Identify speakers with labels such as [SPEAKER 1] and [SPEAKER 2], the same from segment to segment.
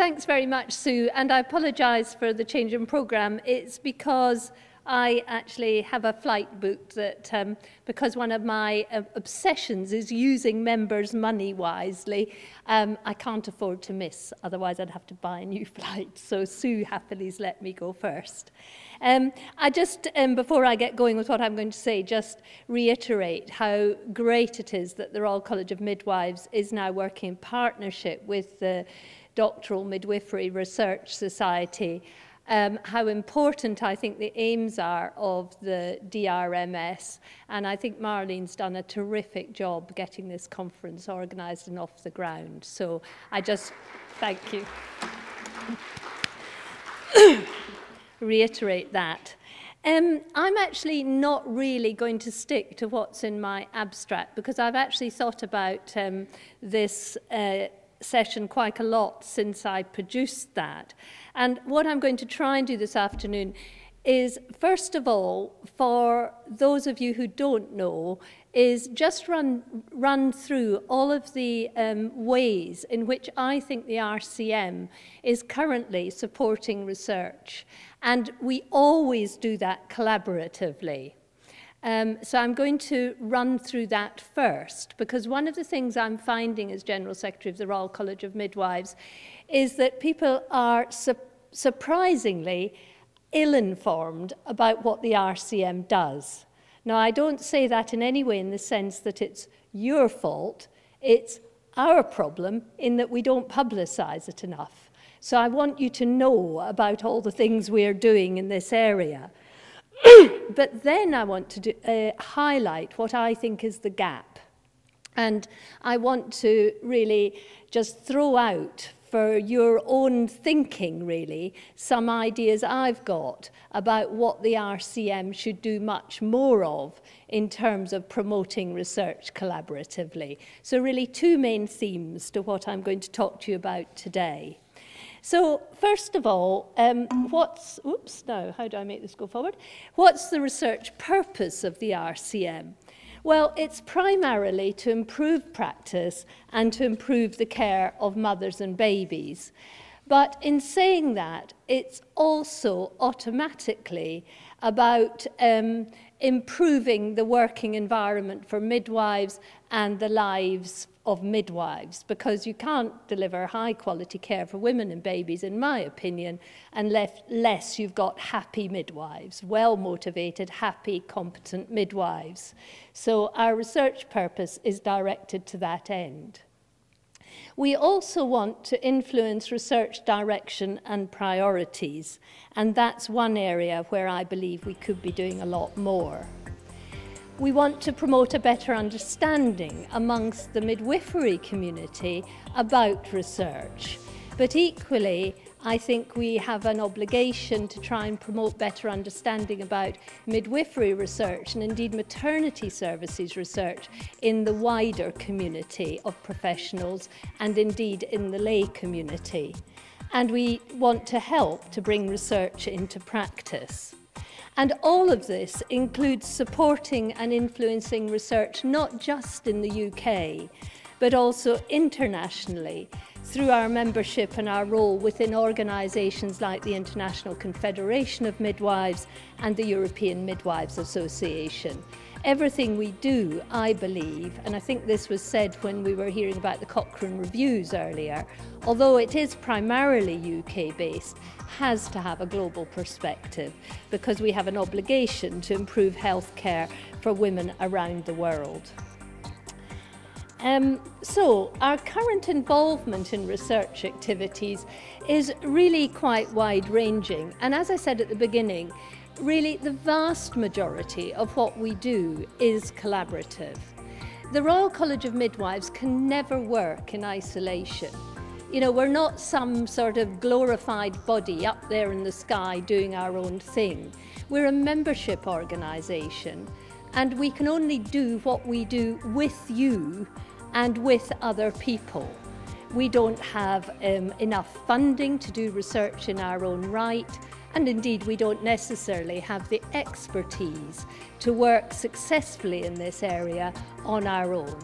[SPEAKER 1] thanks very much, Sue, and I apologise for the change in programme. It's because I actually have a flight booked that, because one of my obsessions is using members' money wisely, I can't afford to miss, otherwise I'd have to buy a new flight. So Sue happily has let me go first. I just, before I get going with what I'm going to say, just reiterate how great it is that the Royal College of Midwives is now working in partnership with the Doctoral Midwifery Research Society. How important I think the aims are of the DRMS, and I think Marlene's done a terrific job getting this conference organised and off the ground. So I just thank you. Reiterate that. I'm actually not really going to stick to what's in my abstract, because I've actually thought about this session quite a lot since I produced that. And what I'm going to try and do this afternoon is, first of all, for those of you who don't know, is just run through all of the ways in which I think the RCM is currently supporting research. And we always do that collaboratively. So I'm going to run through that first, because one of the things I'm finding as General Secretary of the Royal College of Midwives is that people are surprisingly ill-informed about what the RCM does. Now, I don't say that in any way in the sense that it's your fault. It's our problem in that we don't publicise it enough. So I want you to know about all the things we're doing in this area. But then I want to highlight what I think is the gap. And I want to really just throw out for your own thinking, really, some ideas I've got about what the RCM should do much more of in terms of promoting research collaboratively. So really two main themes to what I'm going to talk to you about today. So, first of all, what's the research purpose of the RCM? Well, it's primarily to improve practice and to improve the care of mothers and babies. But in saying that, it's also automatically about improving the working environment for midwives and the lives of midwives, because you can't deliver high quality care for women and babies, in my opinion, unless you've got happy midwives, well motivated, happy, competent midwives. So our research purpose is directed to that end. We also want to influence research direction and priorities, and that's one area where I believe we could be doing a lot more. We want to promote a better understanding amongst the midwifery community about research, but equally I think we have an obligation to try and promote better understanding about midwifery research and indeed maternity services research in the wider community of professionals and indeed in the lay community. And we want to help to bring research into practice. And all of this includes supporting and influencing research not just in the UK, but also internationally through our membership and our role within organisations like the International Confederation of Midwives and the European Midwives Association. Everything we do, I believe, and I think this was said when we were hearing about the Cochrane reviews earlier, although it is primarily UK-based, has to have a global perspective, because we have an obligation to improve healthcare for women around the world. So our current involvement in research activities is really quite wide-ranging, and as I said at the beginning, really the vast majority of what we do is collaborative. The Royal College of Midwives can never work in isolation. You know, we're not some sort of glorified body up there in the sky doing our own thing. We're a membership organisation, and we can only do what we do with you and with other people. We don't have enough funding to do research in our own right, and indeed we don't necessarily have the expertise to work successfully in this area on our own.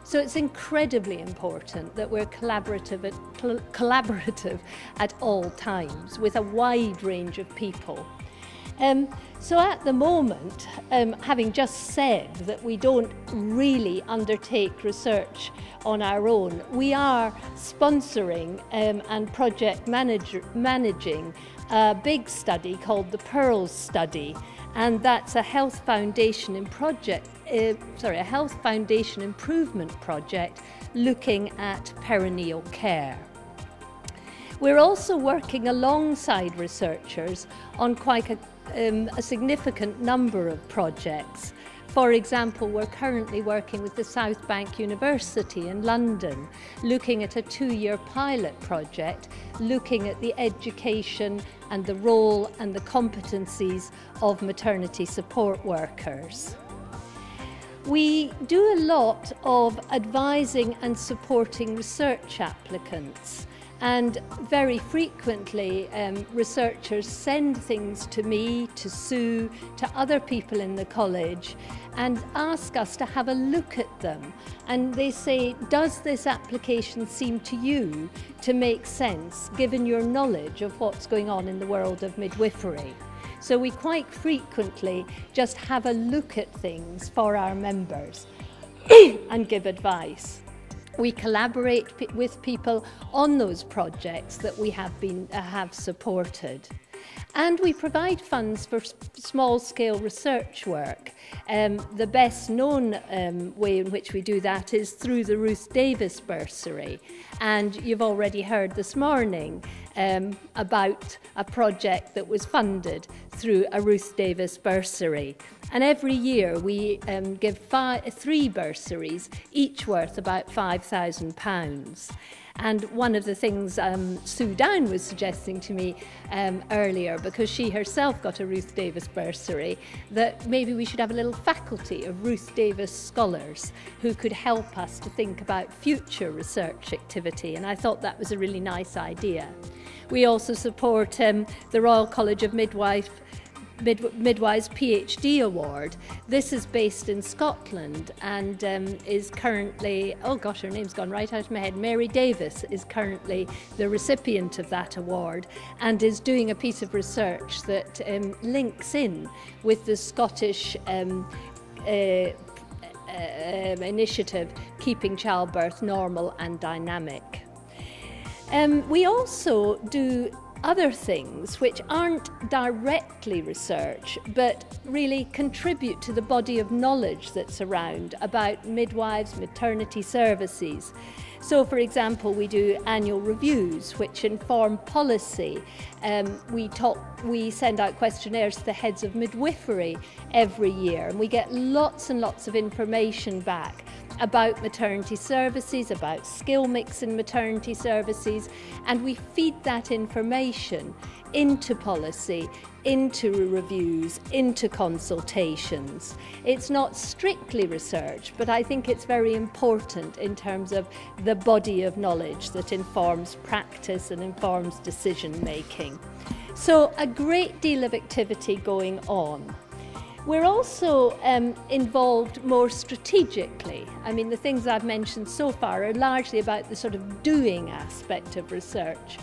[SPEAKER 1] So it's incredibly important that we're collaborative at all times with a wide range of people. So at the moment, having just said that we don't really undertake research on our own, we are sponsoring and project managing a big study called the Pearls Study, and that's a health foundation a health foundation improvement project looking at perineal care. We're also working alongside researchers on quite a significant number of projects. For example, we're currently working with the South Bank University in London, looking at a 2-year pilot project, looking at the education and the role and the competencies of maternity support workers. We do a lot of advising and supporting research applicants. And very frequently, researchers send things to me, to Sue, to other people in the college, and ask us to have a look at them. And they say, does this application seem to you to make sense, given your knowledge of what's going on in the world of midwifery? So we quite frequently just have a look at things for our members and give advice. We collaborate with people on those projects that we have supported. And we provide funds for small-scale research work. The best known way in which we do that is through the Ruth Davis Bursary. And you've already heard this morning about a project that was funded through a Ruth Davis Bursary. And every year we give 3 bursaries, each worth about £5,000. And one of the things Sue Down was suggesting to me earlier, because she herself got a Ruth Davis bursary, that maybe we should have a little faculty of Ruth Davis scholars who could help us to think about future research activity. And I thought that was a really nice idea. We also support the Royal College of Midwives PhD Award. This is based in Scotland and is currently, oh gosh, her name's gone right out of my head, Mary Davis is currently the recipient of that award and is doing a piece of research that links in with the Scottish initiative Keeping Childbirth Normal and Dynamic. We also do other things which aren't directly research but really contribute to the body of knowledge that's around about midwives, maternity services. So, for example, we do annual reviews which inform policy. We send out questionnaires to the heads of midwifery every year, and we get lots and lots of information back about maternity services, about skill mix in maternity services, and we feed that information into policy, into reviews, into consultations. It's not strictly research, but I think it's very important in terms of the body of knowledge that informs practice and informs decision making. So a great deal of activity going on. We're also involved more strategically. I mean, the things I've mentioned so far are largely about the sort of doing aspect of research.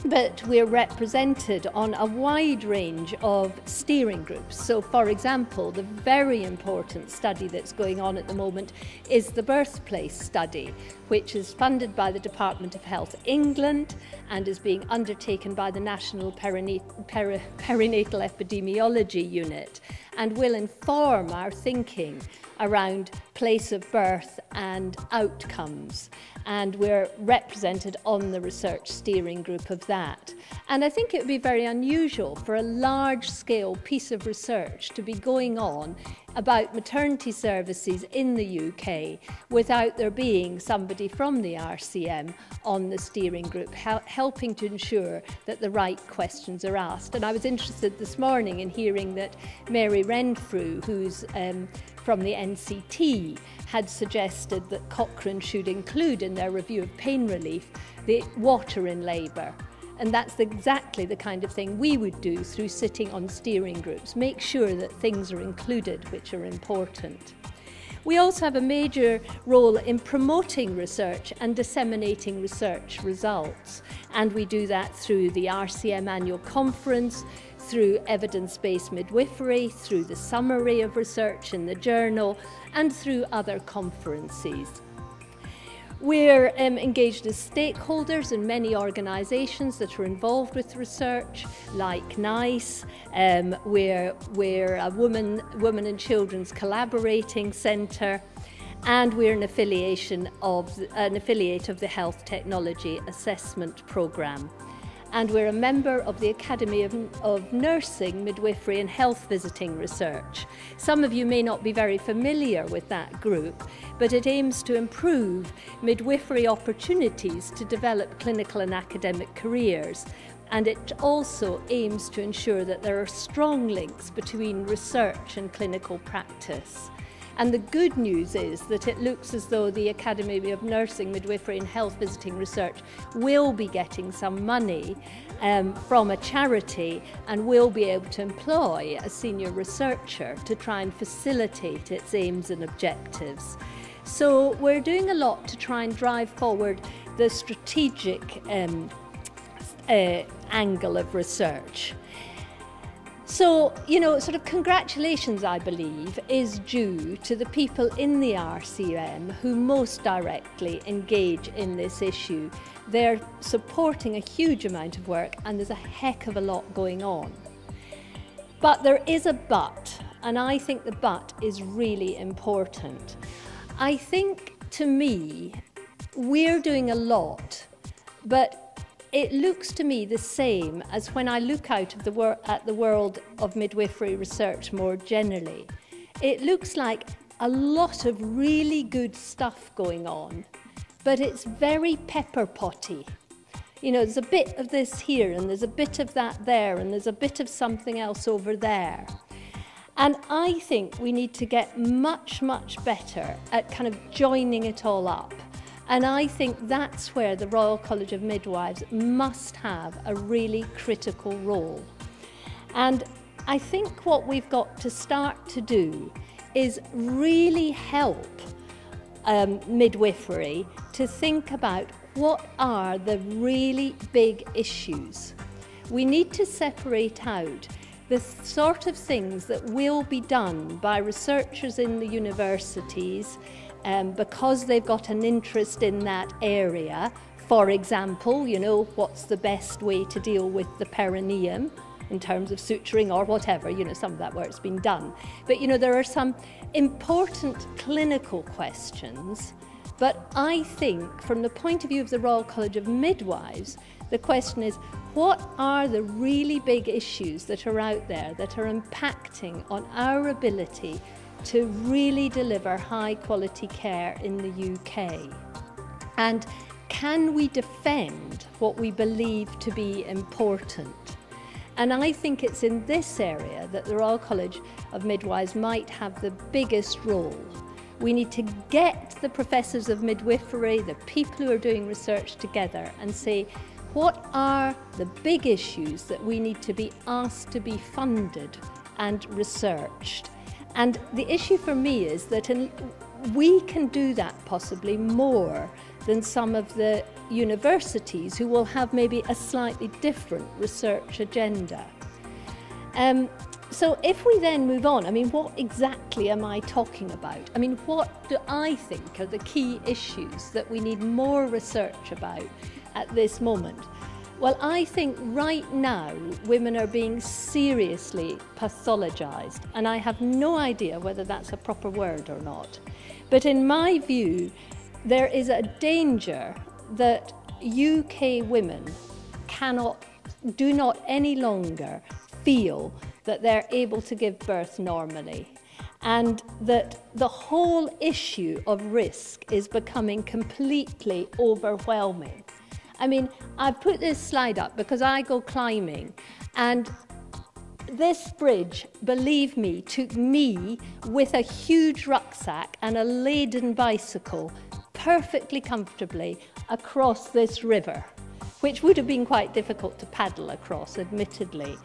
[SPEAKER 1] But we're represented on a wide range of steering groups. So, for example, the very important study that's going on at the moment is the Birthplace Study, which is funded by the Department of Health England and is being undertaken by the National Perinatal Epidemiology Unit, and will inform our thinking around place of birth and outcomes. And we're represented on the research steering group of that. And I think it would be very unusual for a large-scale piece of research to be going on about maternity services in the UK without there being somebody from the RCM on the steering group helping to ensure that the right questions are asked. And I was interested this morning in hearing that Mary Renfrew, who's from the NCT, had suggested that Cochrane should include in their review of pain relief the water in labour. And that's exactly the kind of thing we would do through sitting on steering groups, make sure that things are included which are important. We also have a major role in promoting research and disseminating research results. And we do that through the RCM annual conference, through evidence-based midwifery, through the summary of research in the journal, and through other conferences. We're engaged as stakeholders in many organisations that are involved with research, like NICE. We're a woman and children's collaborating centre, and we're an affiliate of the Health Technology Assessment Programme. And we're a member of the Academy of Nursing, Midwifery and Health Visiting Research. Some of you may not be very familiar with that group, but it aims to improve midwifery opportunities to develop clinical and academic careers. And it also aims to ensure that there are strong links between research and clinical practice. And the good news is that it looks as though the Academy of Nursing, Midwifery and Health Visiting Research will be getting some money from a charity and will be able to employ a senior researcher to try and facilitate its aims and objectives. So we're doing a lot to try and drive forward the strategic angle of research. So, you know, sort of congratulations, I believe, is due to the people in the RCM who most directly engage in this issue. They're supporting a huge amount of work, and there's a heck of a lot going on. But there is a but, and I think the but is really important. I think, to me, we're doing a lot, but it looks to me the same as when I look out of at the world of midwifery research more generally. It looks like a lot of really good stuff going on, but it's very pepper potty. You know, there's a bit of this here, and there's a bit of that there, and there's a bit of something else over there. And I think we need to get much, much better at kind of joining it all up. And I think that's where the Royal College of Midwives must have a really critical role. And I think what we've got to start to do is really help midwifery to think about what are the really big issues. We need to separate out the sort of things that will be done by researchers in the universities because they've got an interest in that area. For example, you know, what's the best way to deal with the perineum in terms of suturing or whatever, you know, some of that work's been done. But, you know, there are some important clinical questions, but I think from the point of view of the Royal College of Midwives, the question is, what are the really big issues that are out there that are impacting on our ability to really deliver high quality care in the UK? And can we defend what we believe to be important? And I think it's in this area that the Royal College of Midwives might have the biggest role. We need to get the professors of midwifery, the people who are doing research together and say, what are the big issues that we need to be asked to be funded and researched? And the issue for me is that we can do that possibly more than some of the universities who will have maybe a slightly different research agenda. So if we then move on, I mean, what exactly am I talking about? I mean, what do I think are the key issues that we need more research about at this moment? Well, I think right now women are being seriously pathologised, and I have no idea whether that's a proper word or not. But in my view, there is a danger that UK women do not any longer feel that they're able to give birth normally, and that the whole issue of risk is becoming completely overwhelming. I mean, I've put this slide up because I go climbing, and this bridge, believe me, took me with a huge rucksack and a laden bicycle perfectly comfortably across this river, which would have been quite difficult to paddle across, admittedly.